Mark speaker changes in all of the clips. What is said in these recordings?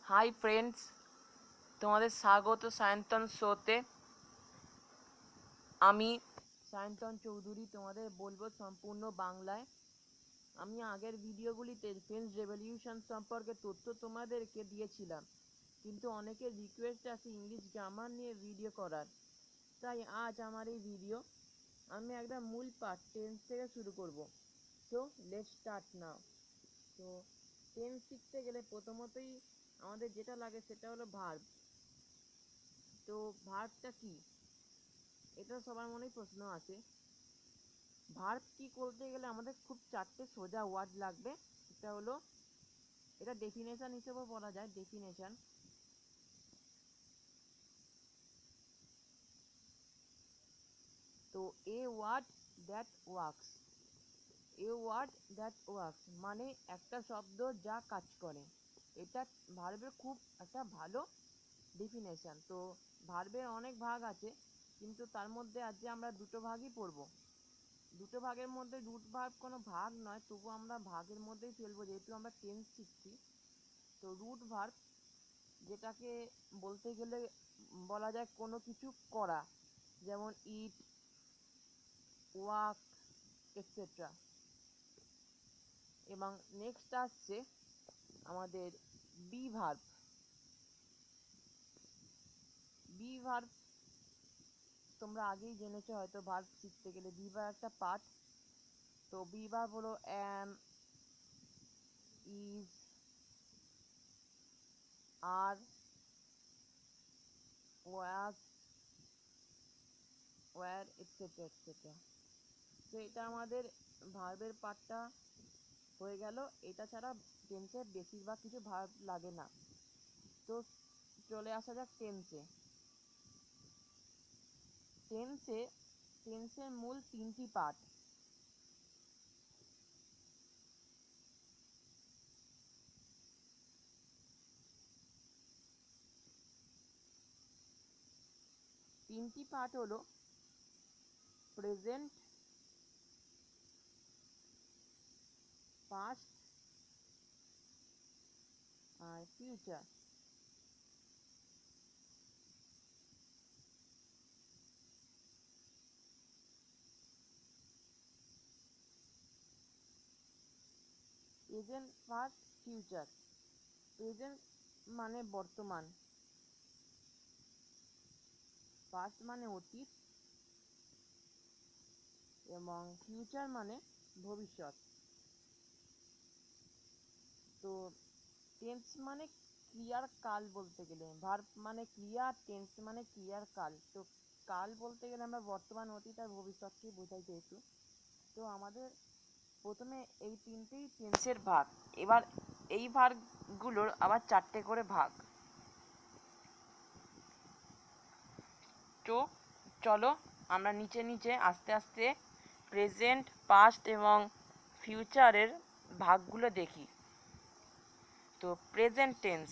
Speaker 1: Hi friends, তোমাদের স্বাগত সায়ন্তন শোতে। আমি সায়ন্তন চৌধুরী তোমাদের বলবো সম্পূর্ণ বাংলায়। আমি আগের ভিডিওগুলিতে ফ্রেঞ্চ রেভলিউশন সম্পর্কে তথ্য তোমাদেরকে দিয়েছিলাম, কিন্তু অনেকের রিকোয়েস্ট আছে ইংলিশ গ্রামার নিয়ে ভিডিও করার। তাই আজ আমার এই ভিডিও আমি একটা মূল পার্ট টেন্স থেকে শুরু করব। So let's start now. তো টেন্স শিখতে গেলে প্রথমতই আমাদের যেটা লাগে সেটা হলো ভার্ব। তো ভার্বটা কি, এটা সবার মনেই প্রশ্ন আছে। ভার্ব কি করতে গেলে আমাদের খুব চারটে সোজা ওয়ার্ড লাগবে। এটা হলো, এটা ডেফিনেশন হিসেবেও বলা যায়। ডেফিনেশন, তো a word that works. A word that works মানে একটা শব্দ যা কাজ করে। এটা ভার্বের খুব একটা ভালো ডেফিনেশন। তো ভার্বের অনেক ভাগ আছে, কিন্তু তার মধ্যে আজকে আমরা দুটো ভাগই পড়বো। দুটো ভাগের মধ্যে রুট ভার্ব কোনো ভাগ নয়, তবু আমরা ভাগের মধ্যেই ফেলবো যেহেতু আমরা টেন্স শিখছি। তো রুট ভার্ব, যেটাকে বলতে গেলে বলা যায় কোনো কিছু করা, যেমন ইট, ওয়াক, এটসেট্রা। এবং নেক্সট আসছে আমাদের বি ভার্ব। বি ভার্ব তোমরা আগেই জেনেছো হয়তো, ভার্ব শিখতে গেলে বি ভার্ব একটা পার্ট। তো বি ভার্ব হলো am, is, are, was, were, etcetera etcetera. তো এটা আমাদের ভার্বের পার্টটা হয়ে গেল। এটা ছাড়া টেন্সে বেশিরভাগ কিছু ভার্ব লাগে না। তো চলে আসা যাক টেন্সে। টেন্সের মূল তিনটি পার্ট। তিনটি পার্ট হলো প্রেজেন্ট, পাস্ট আর future. Present, past, future. Present মানে বর্তমান, পাস্ট মানে অতীত, এবং ফিউচার মানে ভবিষ্যৎ। তো টেন্স মানে ক্রিয়ার কাল বলতে গেলে, ভার্ব মানে ক্রিয়া, টেন্স মানে ক্রিয়ার কাল। তো কাল বলতে গেলে আমরা বর্তমান, অতীত আর ভবিষ্যৎকে বোঝাই যেহেতু। তো আমাদের প্রথমে এই তিনটেই টেন্সের ভাগ। এবার এই ভাগগুলোর আবার চারটে করে ভাগ। তো চলো আমরা নিচে নিচে আস্তে আস্তে প্রেজেন্ট, পাস্ট এবং ফিউচারের ভাগগুলো দেখি। তো প্রেজেন্ট টেন্স,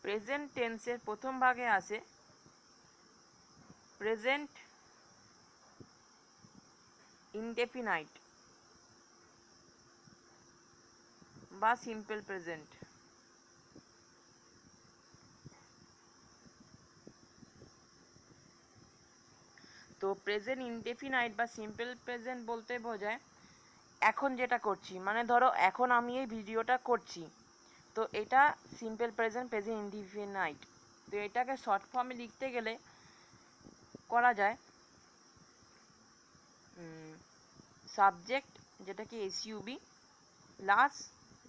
Speaker 1: প্রেজেন্ট টেন্সের প্রথম ভাগে আছে প্রেজেন্ট ইনডেফিনাইট বা সিম্পল প্রেজেন্ট। তো প্রেজেন্ট ইনডেফিনাইট বা সিম্পল প্রেজেন্ট বলতে বোঝায় এখন যেটা করছি, মানে ধরো এখন আমি এই ভিডিওটা করছি, তো এটা সিম্পল প্রেজেন্ট, প্রেজেন্ট ইনডেফিনাইট। তো এটাকে শর্ট ফর্মে লিখতে গেলে করা যায় সাবজেক্ট, যেটাকে এসইউবি, প্লাস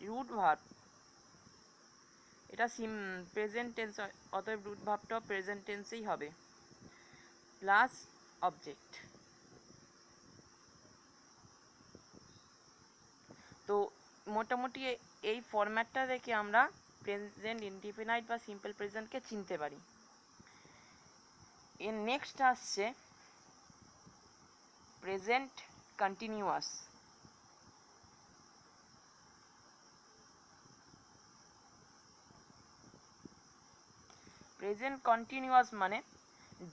Speaker 1: রুট ভার্ব। এটা প্রেজেন্ট টেন্স, অতএব রুট ভার্বটাও প্রেজেন্ট টেন্সেই হবে, প্লাস অবজেক্ট। তো মোটামুটি এই ফরম্যাটটা দেখে আমরা প্রেজেন্ট ইনডিফিনাইট বা সিম্পল প্রেজেন্টকে চিনতে পারি। এর নেক্সট আসছে প্রেজেন্ট কন্টিনিউয়াস। প্রেজেন্ট কন্টিনিউয়াস মানে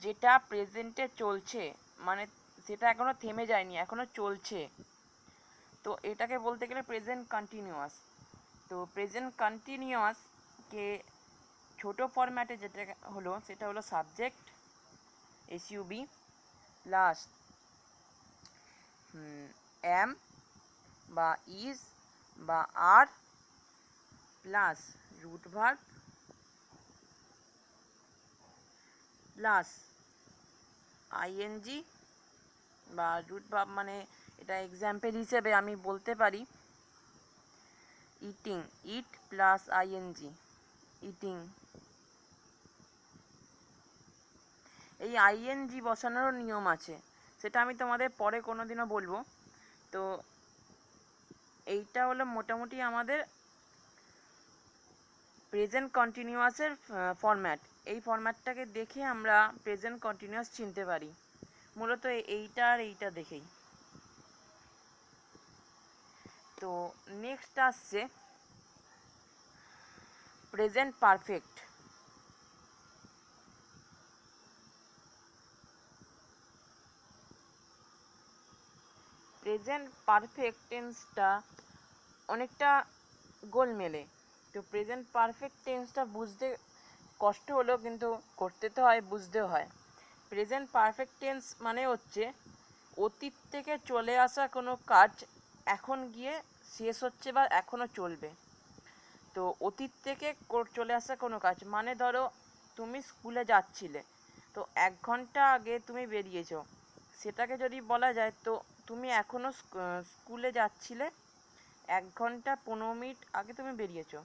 Speaker 1: যেটা প্রেজেন্টে চলছে, মানে সেটা এখনো থেমে যায়নি, এখনো চলছে। তো এটাকে বলতে গেলে প্রেজেন্ট কন্টিনিউয়াস। তো প্রেজেন্ট কন্টিনিউয়াস কে ছোট ফরম্যাটে যেটা হলো সেটা হলো সাবজেক্ট এসইউবি প্লাস এম বা ইজ বা are plus root verb plus I N G বা রুট ভার্ব, মানে এটা এক্সাম্পল হিসেবে আমি বলতে পারি eating, eat plus I N G, eating. এই আইএনজি বসানোরও নিয়ম আছে, সেটা আমি তোমাদের পরে কোনোদিনও বলবো। তো এইটা হলো মোটামুটি আমাদের প্রেজেন্ট কন্টিনিউয়াসের ফরম্যাট। এই ফরম্যাটটাকে দেখে আমরা প্রেজেন্ট কন্টিনিউয়াস চিনতে পারি, মূলত এইটা আর এইটা দেখেই। তো নেক্সট আসছে প্রেজেন্ট পারফেক্ট। প্রেজেন্ট পারফেক্ট টেন্সটা অনেকটা গোলমেলে। তো প্রেজেন্ট পারফেক্ট টেন্সটা বুঝতে কষ্ট হলেও কিন্তু করতে তো হয়, বুঝতেও হয়। প্রেজেন্ট পারফেক্ট টেন্স মানে হচ্ছে অতীত থেকে চলে আসা কোনো কাজ এখন গিয়ে শেষ হচ্ছে বা এখনও চলবে। তো অতীত থেকে চলে আসা কোনো কাজ মানে ধরো তুমি স্কুলে যাচ্ছিলে, তো 1 ঘন্টা আগে তুমি বেরিয়েছো, সেটাকে যদি বলা যায় তো তুমি এখনও স্কুলে যাচ্ছিলে, 1 ঘন্টা 15 মিনিট আগে তুমি বেরিয়েছো।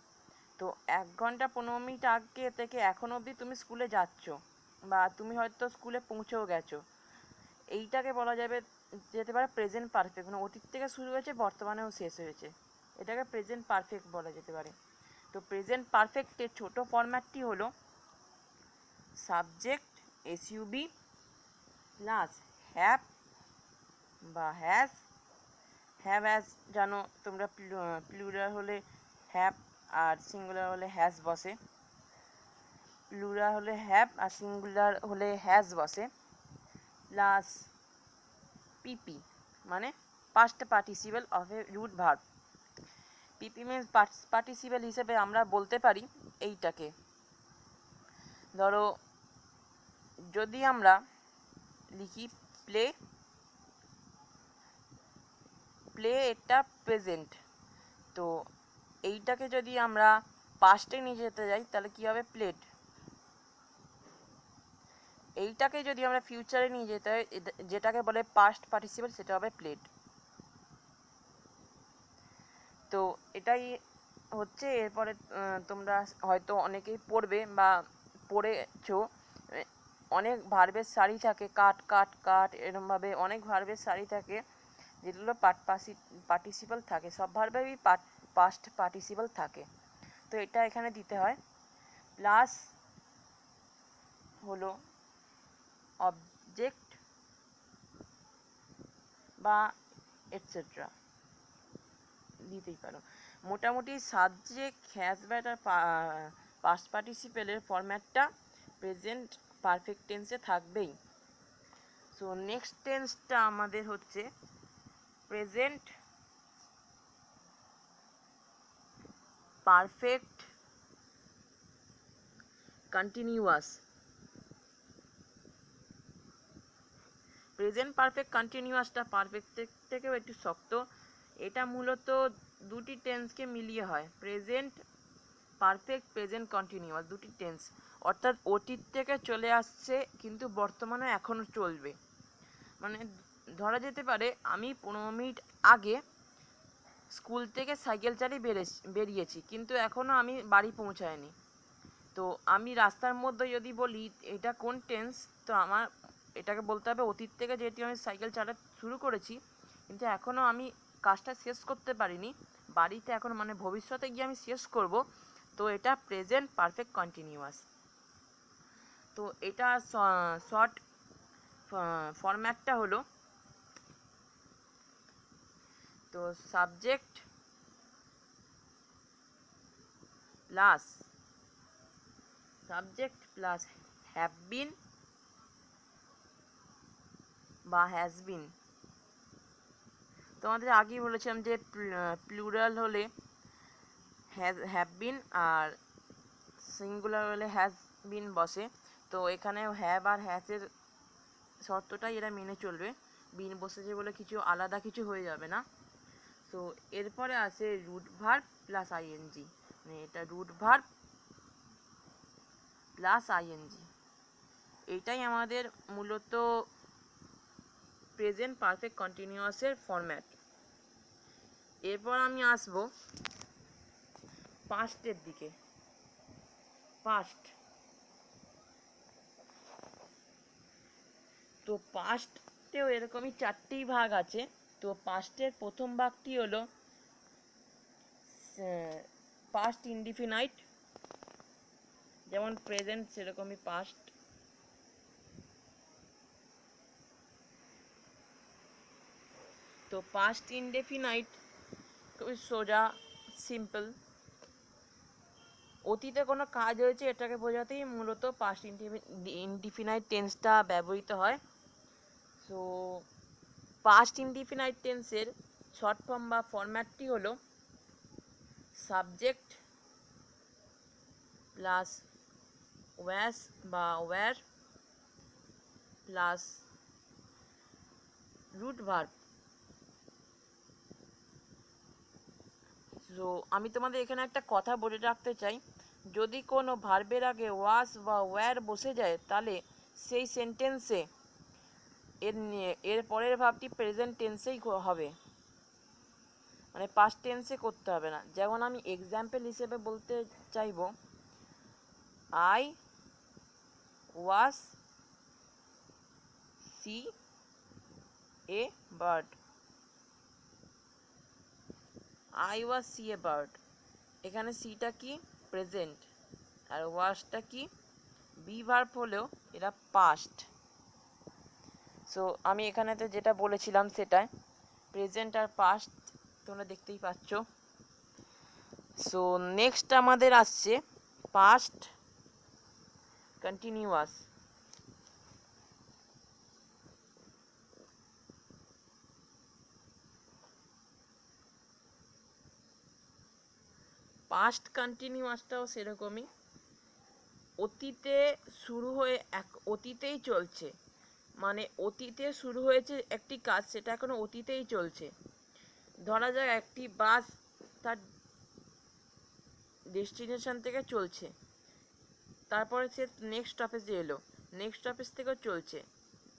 Speaker 1: তো 1 ঘন্টা 15 মিনিট আগে থেকে এখন অবধি তুমি স্কুলে যাচ্ছ বা তুমি হয়তো স্কুলে পৌঁছেও গেছো। এইটাকে বলা যেতে পারে প্রেজেন্ট পারফেক্ট, মানে অতীত থেকে শুরু হয়েছে বর্তমানেও শেষ হয়েছে, এটাকে প্রেজেন্ট পারফেক্ট বলা যেতে পারে। তো প্রেজেন্ট পারফেক্টের ছোট ফরম্যাটটি হলো সাবজেক্ট এসইউবি প্লাস হ্যাভ বা হ্যাজ। হ্যাভ হ্যাজ জানো তোমরা, প্লুরাল হলে হ্যাভ আর সিঙ্গুলার হলে হ্যাজ বসে, প্লুরাল হলে হ্যাভ আর সিঙ্গুলার হলে হ্যাজ বসে, প্লাস পিপি মানে past participle of a root verb. PP means past participle হিসেবে আমরা বলতে পারি এইটাকে, ধরো যদি আমরা লিখি প্লে, প্লে এটা প্রেজেন্ট, তো এইটাকে যদি আমরা পাস্টে নিয়ে যেতে যাই তাহলে কি হবে প্লেড। এইটাকে যদি আমরা ফিউচারে নিয়ে যেতে হয় যেটাকে বলে পাস্ট পার্টিসিপল, সেটা হবে প্লেড। তো এটাই হচ্ছে। এরপরে তোমরা হয়তো অনেকেই পড়বে বা পড়েছো, অনেক ভার্বের সারি থাকে, কাট কাট কাট, এরমভাবে অনেক ভার্বের সারি থাকে যেগুলো পার্টিসিপল থাকে, সব ভার্বেরই পাস্ট পার্টিসিপল থাকে। তো এটা এখানে দিতে হয়, প্লাস হলো অবজেক্ট বা এটসেট্রা দিতেই পারো। মোটামুটি সাবজেক্ট হ্যাজব্যাট আর পাস্ট পার্টিসিপেলের ফরম্যাটটা প্রেজেন্ট পারফেক্ট টেন্সে থাকবেই। সো নেক্সট টেন্সটা আমাদের হচ্ছে present perfect continuous. Present perfect কন্টিনিউয়াসটা পারফেক্ট থেকেও একটু শক্ত। এটা মূলত দুটি টেন্সকে মিলিয়ে হয়, প্রেজেন্ট পারফেক্ট প্রেজেন্ট কন্টিনিউয়াস, দুটি টেন্স, অর্থাৎ অতীত থেকে চলে আসছে কিন্তু বর্তমানে এখনও চলবে। মানে ধরা যেতে পারে আমি 15 মিনিট আগে স্কুল থেকে সাইকেল চালিয়ে বেরিয়েছি কিন্তু এখনও আমি বাড়ি পৌঁছাইনি। তো আমি রাস্তার মধ্যে যদি বলি এটা কোন টেন্স, তো আমার এটাকে বলতে হবে অতীত থেকে যেহেতু আমি সাইকেল চালাতে শুরু করেছি কিন্তু এখনও আমি কাজটা শেষ করতে পারিনি, বাড়িতে এখন মানে ভবিষ্যতে গিয়ে আমি শেষ করব, তো এটা প্রেজেন্ট পারফেক্ট কন্টিনিউয়াস। তো এটা শর্ট ফরম্যাটটা হলো, তো সাবজেক্ট প্লাস হ্যাভ বিন বা হ্যাজ বিন। তোমাদের আগেই বলেছিলাম যে প্লুরাল হলে হ্যাভ বিন আর সিঙ্গুলার হলে হ্যাজ বিন বসে। তো এখানে হ্যাভ আর হ্যাজের শর্তটাই এরা মেনে চলবে, বিন বসেছে বলে কিছু আলাদা কিছু হয়ে যাবে না। তো এরপরে আছে রুট ভার্ব প্লাস আইএনজি, মানে এটা রুট ভার্ব প্লাস আইএনজি, এইটাই আমাদের মূলত প্রেজেন্ট পারফেক্ট কন্টিনিউয়াসের ফরম্যাট। এরপর আমি আসব পাস্টের দিকে। পাস্ট, তো পাস্টেও এরকমই চারটি ভাগ আছে। তো পাস্টের প্রথম ভাগটি হলো পাস্ট ইনডিফিনাইট, যেমন প্রেজেন্ট সেরকমই পাস্ট। তো পাস্ট ইনডেফিনাইট খুবই সোজা, সিম্পল। অতীতে কোনো কাজ হয়েছে এটাকে বোঝাতেই মূলত পাস্ট ইনডিফিনাইট টেন্সটা ব্যবহৃত হয়। সো পাস্ট ইনডিফিনাইট টেন্সের শর্ট ফর্ম বা ফরম্যাটটি হলো সাবজেক্ট প্লাস ওয়াস বা were plus root verb. So আমি তোমাদের এখানে একটা কথা বলে রাখতে চাই, যদি কোনো ভার্বের আগে ওয়াস বা ওয়্যার বসে যায় তাহলে সেই সেন্টেন্সে এর পরের ভার্বটি প্রেজেন্ট টেন্সেই হবে, মানে পাস্ট টেন্সে করতে হবে না। যেমন আমি এক্সাম্পল হিসেবে বলতে চাইব, I was see a bird. I was see a bird, এখানে সিটা কি প্রেজেন্ট আর ওয়াসটা কি বি ভার্ব হলেও এরা পাস্ট। সো আমি এখানেতে যেটা বলেছিলাম সেটাই প্রেজেন্ট আর পাস্ট তোমরা দেখতেই পাচ্ছ। সো নেক্সট আমাদের আসছে পাস্ট কন্টিনিউয়াস। পাস্ট কন্টিনিউয়াসটাও সেরকমই, অতীতে শুরু হয়ে অতীতেই চলছে, মানে অতীতে শুরু হয়েছে একটি কাজ, সেটা এখনো অতীতেই চলছে। ধরা যাক একটি বাস তার ডেস্টিনেশন থেকে চলছে, তারপরে সে নেক্সট স্টপেজে এলো, নেক্সট স্টপেজ থেকেও চলছে,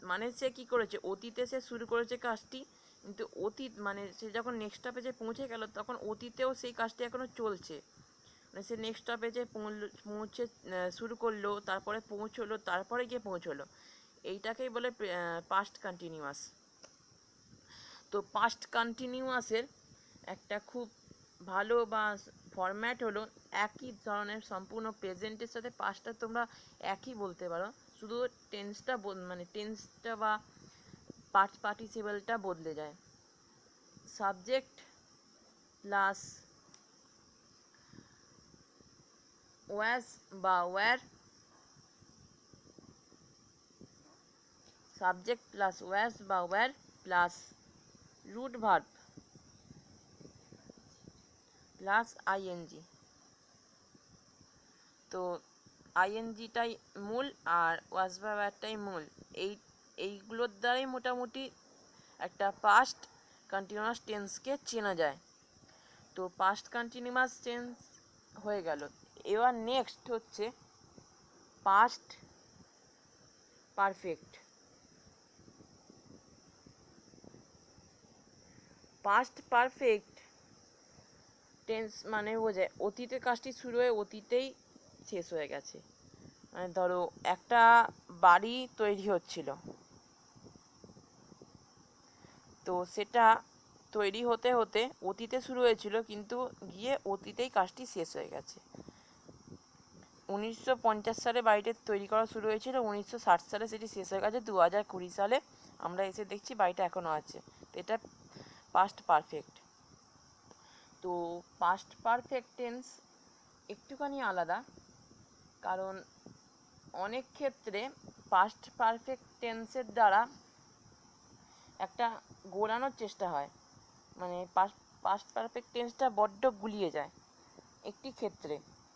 Speaker 1: মানে সে কি করেছে অতীতে সে শুরু করেছে কাজটি, কিন্তু অতীত মানে সে যখন নেক্সট স্টপেজে পৌঁছে গেল তখন অতীতেও সেই কাজটি এখনো চলছে, মানে সে নেক্সট স্টপেজে পৌঁছে শুরু করলো, তারপরে পৌঁছলো, তারপরে গিয়ে পৌঁছলো, এইটাকেই বলে পাস্ট কন্টিনিউয়াস। তো পাস্ট কন্টিনিউয়াসের একটা খুব ভালো বা ফরম্যাট হলো একই ধরনের সম্পূর্ণ প্রেজেন্টের সাথে পাস্টটা তোমরা একই বলতে পারো, শুধু টেন্সটা মানে টেন্সটা বা পাস্ট পার্টিসিপেলটা বদলে যায়। সাবজেক্ট প্লাস ওয়াজ বা ওয়্যার, সাবজেক্ট প্লাস ওয়াজ বা were plus root verb plus ING. তো আইএনজিটাই মূল আর ওয়াজ বা ওয়্যারটাই মূল, এইগুলোর দ্বারাই মোটামুটি একটা পাস্ট কন্টিনিউয়াস টেন্সকে চেনা যায়। তো পাস্ট কন্টিনিউয়াস টেন্স হয়ে গেল। এবার নেক্সট হচ্ছে past perfect. Past perfect tense মানে বোঝায় অতীতে কাজটি শুরু হয়ে অতীতেই শেষ হয়ে গেছে। মানে ধরো একটা বাড়ি তৈরি হচ্ছিল, তো সেটা তৈরি হতে হতে অতীতে শুরু হয়েছিল কিন্তু গিয়ে অতীতেই কাজটি শেষ হয়ে গেছে। 1950 সালে বাড়িটা তৈরি করা শুরু হয়েছিল, 1960 সালে সেটি শেষ হয়ে গেছে, 2020 সালে আমরা এসে দেখছি বাড়িটা এখনও আছে। তো এটা পাস্ট পারফেক্ট। তো পাস্ট পারফেক্ট টেন্স একটুখানি আলাদা, কারণ অনেক ক্ষেত্রে পাস্ট পারফেক্ট টেন্সের দ্বারা একটা গোলানোর চেষ্টা হয়, মানে পাস্ট পারফেক্ট টেন্সটা বড্ড গুলিয়ে যায় একটি ক্ষেত্রে,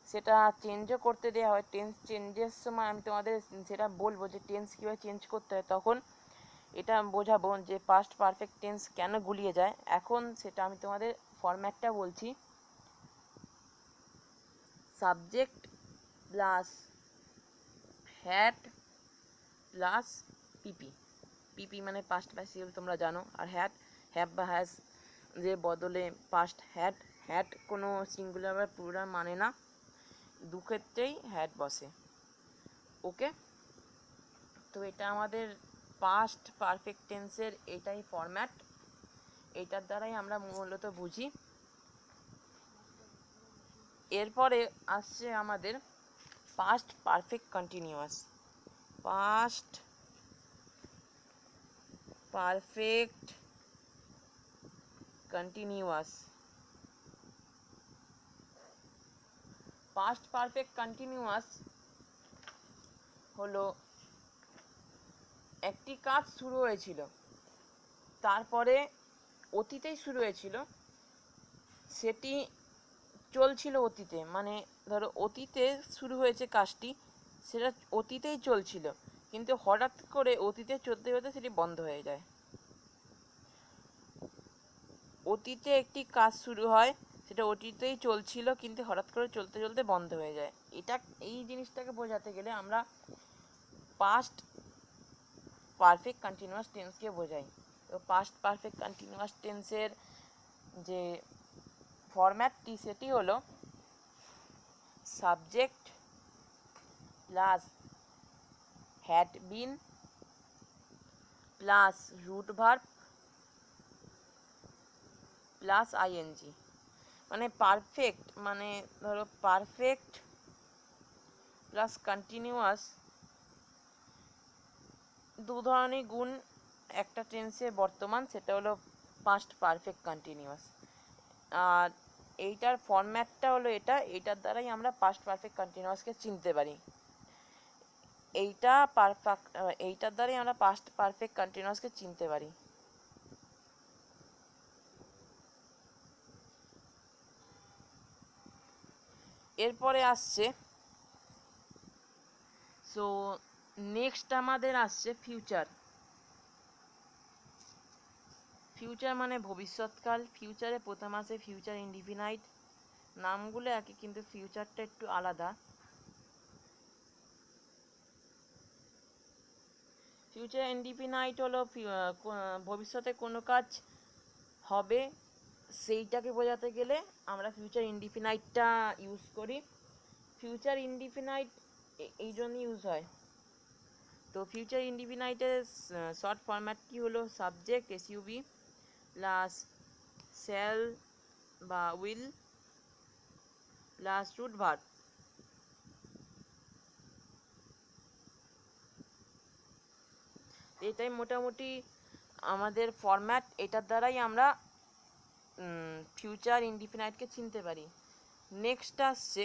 Speaker 1: সেটা চেঞ্জও করতে দেওয়া হয়। টেন্স চেঞ্জের সময় আমি তোমাদের সেটা বলবো যে টেন্স কীভাবে চেঞ্জ করতে হয়, তখন এটা বোঝাবো যে পাস্ট পারফেক্ট টেন্স কেন গুলিয়ে যায়। এখন সেটা আমি তোমাদের ফরম্যাটটা বলছি। সাবজেক্ট প্লাস হ্যাড প্লাস পিপি। পিপি মানে পাস্ট পার্টিসিপল তোমরা জানো, আর হ্যাভ বা হ্যাজ যে বদলে পাস্ট হ্যাড কোনো সিঙ্গুলার বা প্লুরাল মানে না, দু ক্ষেত্রেই হ্যাড বসে। ওকে, তো এটা আমাদের পাস্ট পারফেক্ট টেন্সের এটাই ফরম্যাট, এইটার দ্বারাই আমরা মূলত বুঝি। এরপরে আসছে আমাদের past perfect continuous. Past perfect continuous, past perfect continuous হলো একটি কাজ শুরু হয়েছিল, তারপরে অতীতেই শুরু হয়েছিল, সেটি চলছিল অতীতে, মানে ধরো অতীতে শুরু হয়েছে কাজটি, সেটা অতীতেই চলছিল, কিন্তু হঠাৎ করে অতীতে চলতে চলতে সেটি বন্ধ হয়ে যায়। অতীতে একটি কাজ শুরু হয়, সেটা অতীতেই চলছিল কিন্তু হঠাৎ করে চলতে চলতে বন্ধ হয়ে যায়। এই জিনিসটাকে বোঝাতে গেলে আমরা পাস্ট পারফেক্ট কন্টিনিউয়াস টেন্সকে বোঝাই। তো পাস্ট পারফেক্ট কন্টিনিউয়াস টেন্সের যে ফরম্যাটটি সেটি হলো subject plus had been plus root verb plus ING. মানে পারফেক্ট, মানে ধরো পারফেক্ট প্লাস কন্টিনিউয়াস, দু ধরনের গুণ একটা টেন্সে বর্তমান, সেটা হলো পাস্ট পারফেক্ট কন্টিনিউয়াস। আর এইটার ফরম্যাটটা হলো এইটার দ্বারাই আমরা পাস্ট পারফেক্ট কন্টিনিউয়াসকে চিনতে পারি। এইটার দ্বারাই আমরা পাস্ট পারফেক্ট কন্টিনিউয়াসকে চিনতে পারি। এরপরে আসছে, সো নেক্সট আমাদের আসছে ফিউচার। ফিউচার মানে ভবিষ্যৎকাল। ফিউচারে প্রথম আসে ফিউচার ইনডিফিনাইট। নামগুলো একই কিন্তু ফিউচারটা একটু আলাদা। ফিউচার ইনডিফিনাইট হলো ভবিষ্যতে কোনো কাজ হবে সেইটাকে বোঝাতে গেলে আমরা ফিউচার ইনডিফিনাইটটা ইউজ করি। ফিউচার ইনডিফিনাইট এই জন্য ইউজ হয়। তো ফিউচার ইনডিফিনাইটের শর্ট ফরম্যাটটি হলো সাবজেক্ট এসইউবি প্লাস শ্যাল বা উইল প্লাস রুট ভার্ব। এটাই মোটামুটি আমাদের ফরম্যাট। এটার দ্বারাই আমরা ফিউচার ইনডিফিনাইটকে চিনতে পারি। নেক্সট আসছে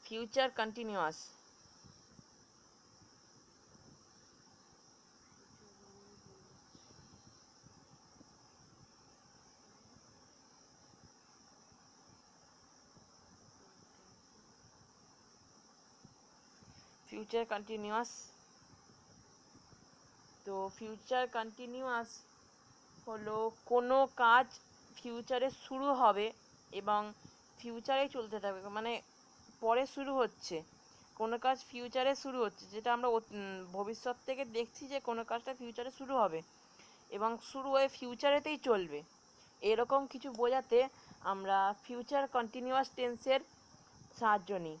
Speaker 1: ফিউচার কন্টিনিউয়াস। ফিউচার কন্টিনিউয়াস, তো ফিউচার কন্টিনিউয়াস হলো কোনো কাজ ফিউচারে শুরু হবে এবং ফিউচারেই চলতে থাকবে, মানে পরে শুরু হচ্ছে, কোনো কাজ ফিউচারে শুরু হচ্ছে, যেটা আমরা ভবিষ্যৎ থেকে দেখছি যে কোনো কাজটা ফিউচারে শুরু হবে এবং শুরু হয়ে ফিউচারেতেই চলবে, এরকম কিছু বোঝাতে আমরা ফিউচার কন্টিনিউয়াস টেন্সের সাহায্য নিই।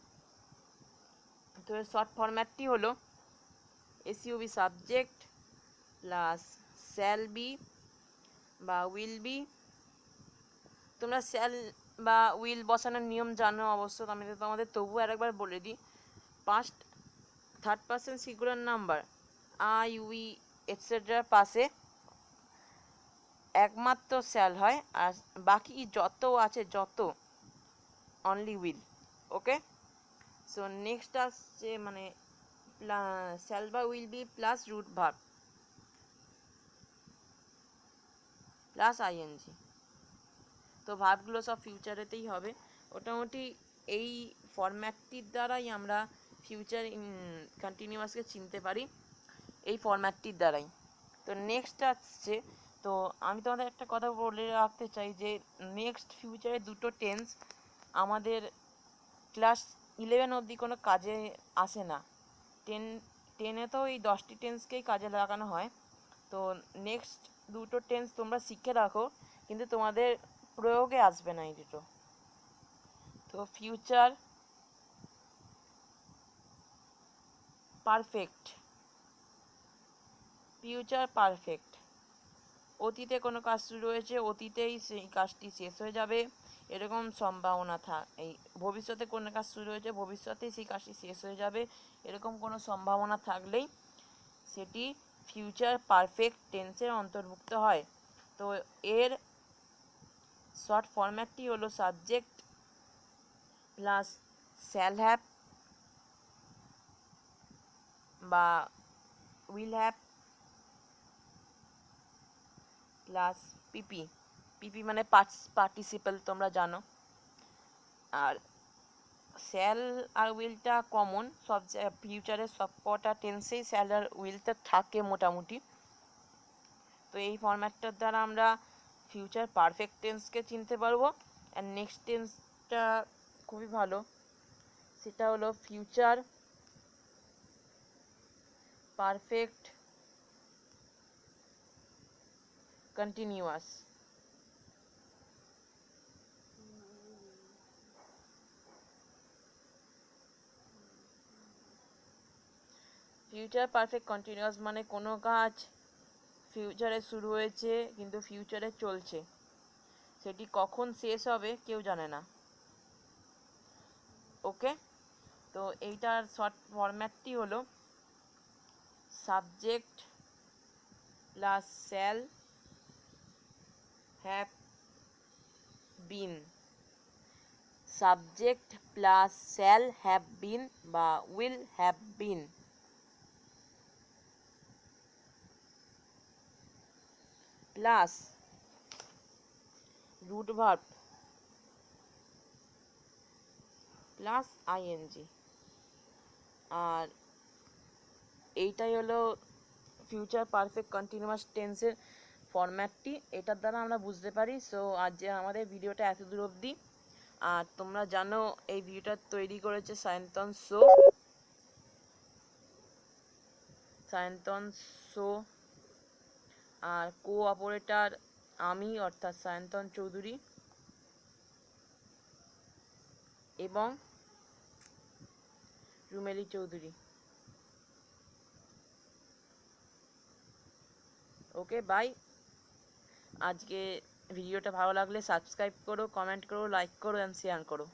Speaker 1: তো এর শর্ট ফরম্যাটটি হলো SUV subject plus shall be বা উইল বি। তোমরা শ্যাল বা উইল বসানোর নিয়ম জানো অবশ্য, আমি তো তোমাদের তবুও আরেকবার বলে দিই। Past third person singular number I we এটসেট্রার পাশে একমাত্র শ্যাল হয়, আর বাকি যত আছে যত only will. Okay, so next আসছে মানে শ্যাল বা will be plus root verb. Plus ING. তো ভার্বগুলো সব ফিউচারেতেই হবে। মোটামুটি এই ফরম্যাটটির দ্বারাই আমরা ফিউচার কন্টিনিউয়াসকে চিনতে পারি, এই ফরম্যাটটির দ্বারাই। তো নেক্সট আসছে, তো আমি তোমাদের একটা কথা বলে রাখতে চাই যে নেক্সট ফিউচারে দুটো টেন্স আমাদের ক্লাস 11 অবধি কোনো কাজে আসে না। টেনে তো এই 10টি টেন্সকেই কাজে লাগানো হয়। তো নেক্সট দুটো টেন্স তোমরা শিখে রাখো, কিন্তু তোমাদের প্রয়োগে আসবে না এই দুটো। তো ফিউচার পারফেক্ট, ফিউচার পারফেক্ট, অতীতে কোনো কাজ শুরু হয়েছে, অতীতেই সেই কাজটি শেষ হয়ে যাবে এরকম সম্ভাবনা এই ভবিষ্যতে কোনো কাজ শুরু হয়েছে, ভবিষ্যতেই সেই কাজটি শেষ হয়ে যাবে এরকম কোনো সম্ভাবনা থাকলেই সেটি ফিউচার পারফেক্ট টেন্সের অন্তর্ভুক্ত হয়। তো এর শর্ট ফরম্যাটটি হলো সাবজেক্ট প্লাস শ্যাল হ্যাভ বা উইল হ্যাভ প্লাস পিপি। পিপি মানে পার্টিসিপেল, তোমরা জানো। আর শ্যাল আর উইলটা কমন, সব ফিউচারের সব কটা টেন্সেই শ্যাল আর উইলটা থাকে মোটামুটি। তো এই ফরম্যাটটার দ্বারা আমরা ফিউচার পারফেক্ট টেন্সকে চিনতে পারবো। আর নেক্সট টেন্সটা খুবই ভালো, সেটা হলো future perfect continuous. Future perfect continuous মানে কোনো কাজ ফিউচারে শুরু হয়েছে কিন্তু ফিউচারে চলছে, সেটি কখন শেষ হবে কেউ জানে না। ওকে, তো এইটার শর্ট ফরম্যাটটি হলো subject plus shall have been, subject plus shall have been বা will have been plus root verb plus I N G. আর এইটাই হলো ফিউচার পারফেক্ট কন্টিনিউয়াস টেন্সের ফরম্যাটটি, এটার দ্বারা আমরা বুঝতে পারি। সো আজ যে আমাদের ভিডিওটা এত দূর অবধি। আর তোমরা জানো এই ভিডিওটা তৈরি করেছে সায়ন্তন শো আর কোঅপারেটর আমি অর্থাৎ সায়ন্তন চৌধুরী এবং রুমেলি চৌধুরী। Okay bye. আজকে ভিডিওটা ভালো লাগলে সাবস্ক্রাইব করো, কমেন্ট করো, লাইক করো অ্যান্ড শেয়ার করো।